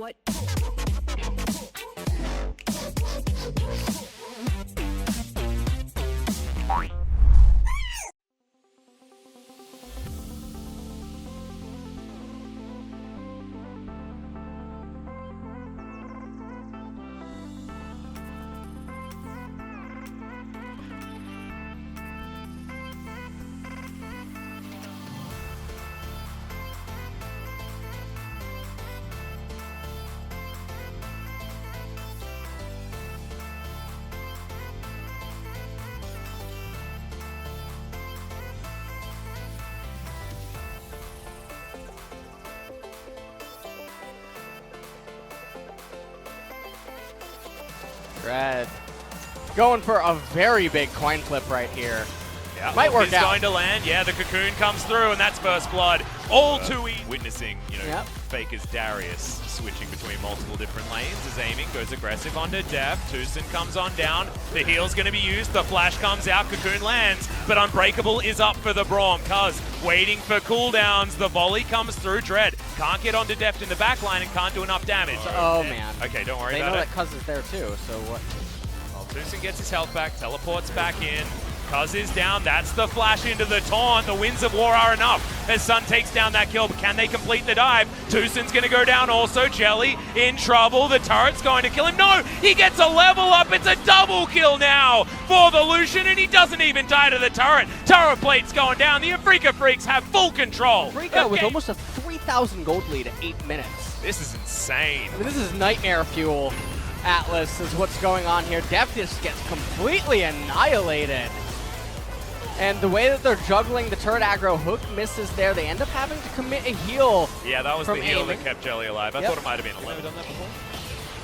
What? Red. Going for a very big coin flip right here. Yeah, might work he's out. Going to land. Yeah, the cocoon comes through, and that's first blood. All too easy. Witnessing, Faker's Darius switching between multiple different lanes as aiming goes aggressive onto Def. Tucson comes on down. The heal's going to be used. The flash comes out. Cocoon lands, but Unbreakable is up for the Braum. Cuz waiting for cooldowns. The volley comes through. Dread can't get onto Deft in the back line and can't do enough damage. Oh, man. Okay, don't worry they about know it. that Cuz is there too, so what? Well, Tucson gets his health back, teleports back in. Cuz is down, that's the flash into the taunt. The Winds of War are enough as Sun takes down that kill, but can they complete the dive? Tucson's gonna go down also. Jelly in trouble, the turret's going to kill him. No, he gets a level up. It's a double kill now for the Lucian, and he doesn't even die to the turret. Turret plate's going down. The Afrika Freaks have full control. Afrika with almost a 3,000 gold lead at 8 minutes. This is insane. I mean, this is nightmare fuel. Atlas is what's going on here. Def just gets completely annihilated. And the way that they're juggling the turret aggro, Hook misses there. They end up having to commit a heal. Yeah, that was the heal that kept Jelly alive. I thought it might have been a limit on that before.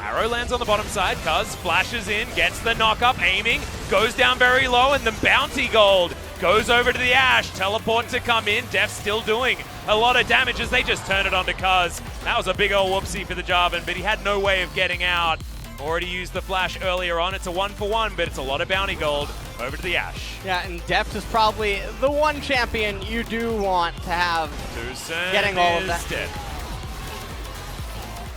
Arrow lands on the bottom side. Cuz flashes in, gets the knock up, aiming, goes down very low, and the bounty gold goes over to the Ash. Teleport to come in. Def still doing a lot of damage as they just turn it onto Cuz. That was a big old whoopsie for the Jarvan, but he had no way of getting out. Already used the flash earlier on. It's a 1-for-1, but it's a lot of bounty gold over to the Ash. Yeah, and Deft is probably the one champion you do want to have Tucson getting all of that. Dead.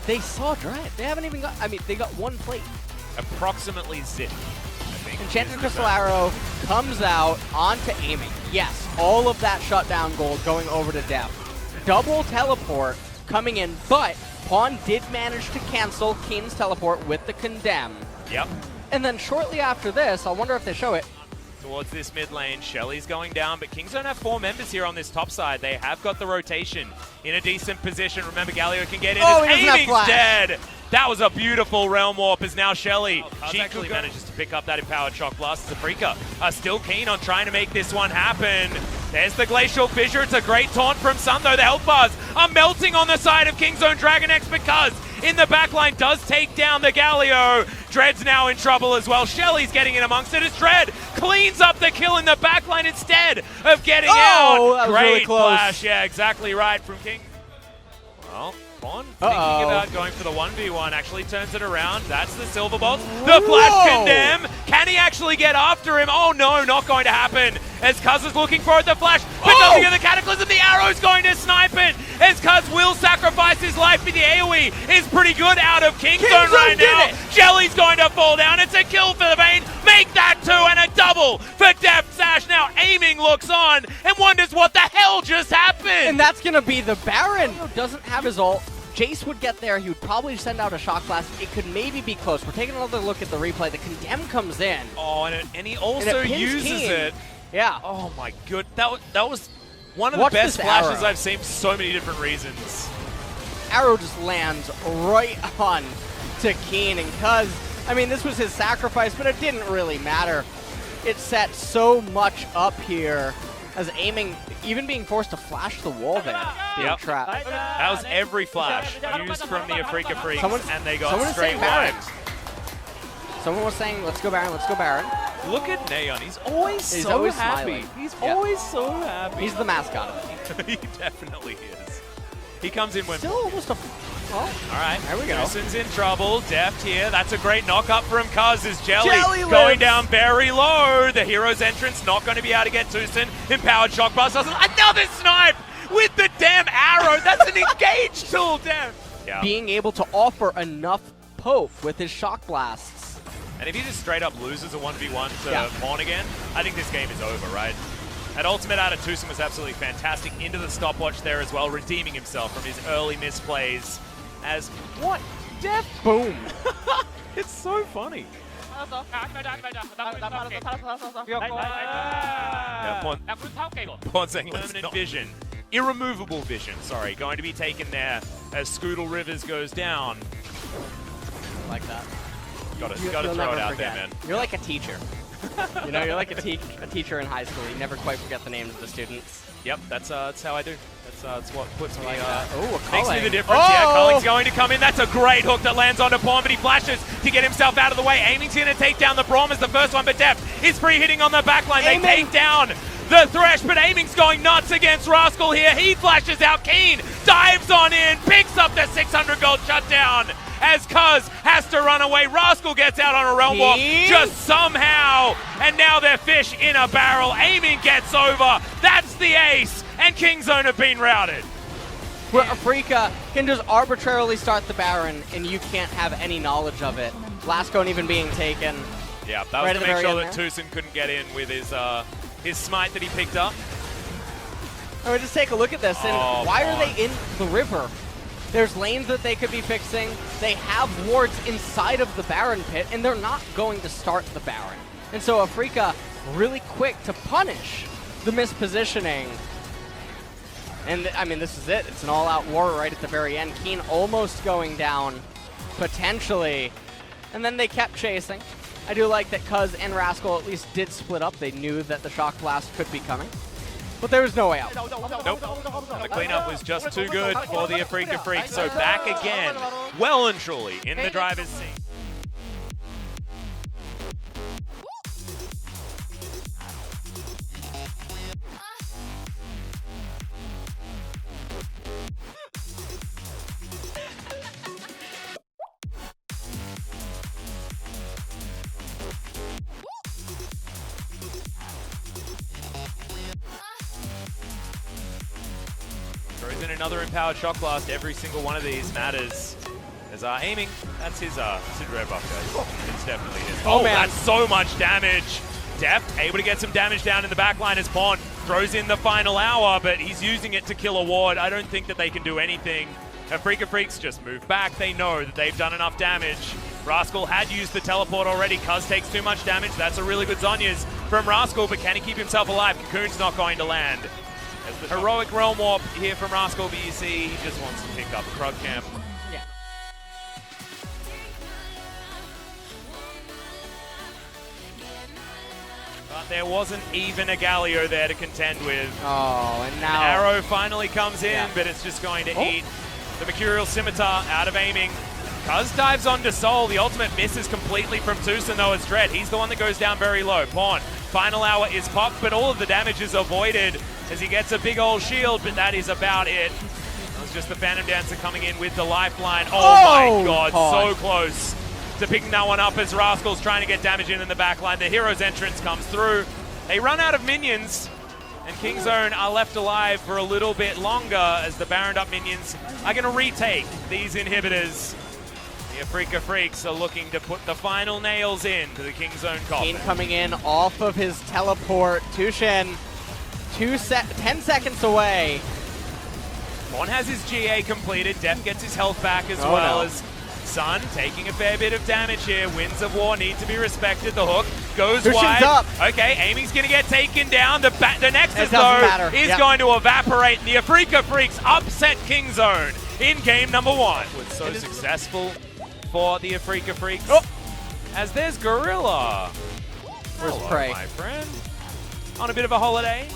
They saw Dread. They haven't even got, I mean, they got one plate. Approximately zip, I think. Enchanted Crystal Arrow comes out onto aiming. Yes, all of that shutdown gold going over to Deft. Double teleport coming in, but PawN did manage to cancel Kiin's teleport with the Condemn. Yep. And then shortly after this, I wonder if they show it. Towards this mid lane, Shelly's going down, but Kings don't have 4 members here on this top side. They have got the rotation in a decent position. Remember, Galio can get in. Oh, as he doesn't have aiming's flash. dead. That was a beautiful Realm Warp as now Shelly. She actually manages to pick up that Empowered Shock Blast. Afrika are still keen on trying to make this one happen. There's the Glacial Fissure. It's a great taunt from Sun, though. The health bars are melting on the side of King's Own Dragon X because in the backline does take down the Galio. Dread's now in trouble as well. Shelly's getting in amongst it as Dread cleans up the kill in the backline instead of getting out. That was Great really close. flash. Yeah, exactly right from King. Well, PawN thinking about going for the 1v1, actually turns it around. That's the Silver Bolts. The Flash Condemn. Can he actually get after him? Oh no, not going to happen. As Cuz is looking for it, the Flash, but nothing of the Cataclysm. The Arrow's going to snipe it. As Cuz will sacrifice his life, but the AoE is pretty good out of King's Zone right now. Jelly's going to fall down. It's a kill for the Vayne. Make that 2 and a double for Deft. Sash now aiming, looks on and wonders what the hell just happened. And that's going to be the Baron. Doesn't have his ult. Jace would get there. He would probably send out a Shock Blast. It could maybe be close. We're taking another look at the replay. The Condemn comes in. Oh, and he also uses it. Yeah. Oh my good. That was one of the best flashes I've seen for so many different reasons. Arrow just lands right on to Kiin, and Cuz, I mean, this was his sacrifice, but it didn't really matter. It set so much up here as aiming, even being forced to flash the wall there, being trapped. That was every flash used from the Afrika Freaks, and they got straight Baron. wiped. Someone was saying, let's go Baron, let's go Baron. Look at Neon, he's always so always happy. smiling. He's always so happy. He's the mascot of it. He definitely is. He comes in when... Still almost a... Well, all right, there we go. Tucson's in trouble. Deft here. That's a great knock up from Cuz as Jelly Jelly going lives. down very low. The hero's entrance not going to be able to get Tucson. Empowered Shock Blast doesn't. Another snipe with the damn arrow. That's an engaged tool, damn. being able to offer enough poke with his shock blasts. And if he just straight up loses a 1v1 to PawN again, I think this game is over, right? That ultimate out of TuSin was absolutely fantastic. Into the stopwatch there as well, redeeming himself from his early misplays. As what? Def? Boom. It's so funny. PawN's permanent vision. Irremovable vision, sorry. Going to be taken there as Scoodle Rivers goes down. Like that. Gotta throw it out there, man. You're like a teacher. You know, you're like a teacher in high school. You never quite forget the names of the students. Yep, that's how I do. That's what puts me, makes me the difference. Yeah, Culling's going to come in. That's a great hook that lands onto PawN, but he flashes to get himself out of the way. Aiming's going to take down the Braum as the first one, but Def is free hitting on the backline. They take down the Thresh, but Aiming's going nuts against Rascal here. He flashes out. Kiin dives on in, picks up the 600 gold shutdown as Cuz has to run away. Rascal gets out on a realm walk just somehow, and now they're fish in a barrel. Aiming gets over. That's the ace, and Kingzone have been routed. Where Afrika can just arbitrarily start the Baron, and you can't have any knowledge of it. Last cone even being taken. Yeah, that was to make sure that TuSin couldn't get in with his smite that he picked up. I mean, just take a look at this, and why are they in the river? There's lanes that they could be fixing. They have wards inside of the Baron pit, and they're not going to start the Baron. And so Afrika really quick to punish the mispositioning. And I mean, this is it. It's an all-out war right at the very end. Kiin almost going down, potentially. And then they kept chasing. I do like that Cuz and Rascal at least did split up. They knew that the Shock Blast could be coming. But there was no way out. Nope. The cleanup was just too good for the Afrika Freaks. So back again, well and truly, in the driver's seat. Throws in another empowered shock blast. Every single one of these matters. As Aiming, that's his red buff, guys. It's definitely his. Oh man, that's so much damage. Def able to get some damage down in the backline as PawN throws in the final hour, but he's using it to kill a ward. I don't think that they can do anything. Afrika Freaks just move back. They know that they've done enough damage. Rascal had used the teleport already. Cuz takes too much damage. That's a really good Zhonya's from Rascal, but can he keep himself alive? Cocoon's not going to land. As the heroic Realm Warp here from Rascal, but you see, he just wants to pick up a Krug camp. Yeah. But there wasn't even a Galio there to contend with. Oh, and now... An arrow finally comes in, but it's just going to eat the Mercurial Scimitar out of Aiming. Cuz dives onto Soul. The ultimate misses completely from TuSin, though, as Dread. He's the one that goes down very low. PawN, final hour is popped, but all of the damage is avoided as he gets a big old shield, but that is about it. It was just the Phantom Dancer coming in with the lifeline. Oh my god, so close to picking that one up as Rascal's trying to get damage in the backline. The hero's entrance comes through. They run out of minions, and Kingzone are left alive for a little bit longer as the Baroned up minions are going to retake these inhibitors. The Afrika Freaks are looking to put the final nails in to the Kingzone coffin. Kiin coming in off of his teleport. TuSin 10 seconds away. PawN has his GA completed. Def gets his health back as well as Sun taking a fair bit of damage here. Winds of War need to be respected. The hook goes wide. Up. Okay, Aiming's going to get taken down. The Nexus, though, is going to evaporate. And the Afrika Freaks upset Kingzone in game number 1. It was so successful for the Afrika Freaks. As there's Gorilla. Where's Prey? My friend. On a bit of a holiday.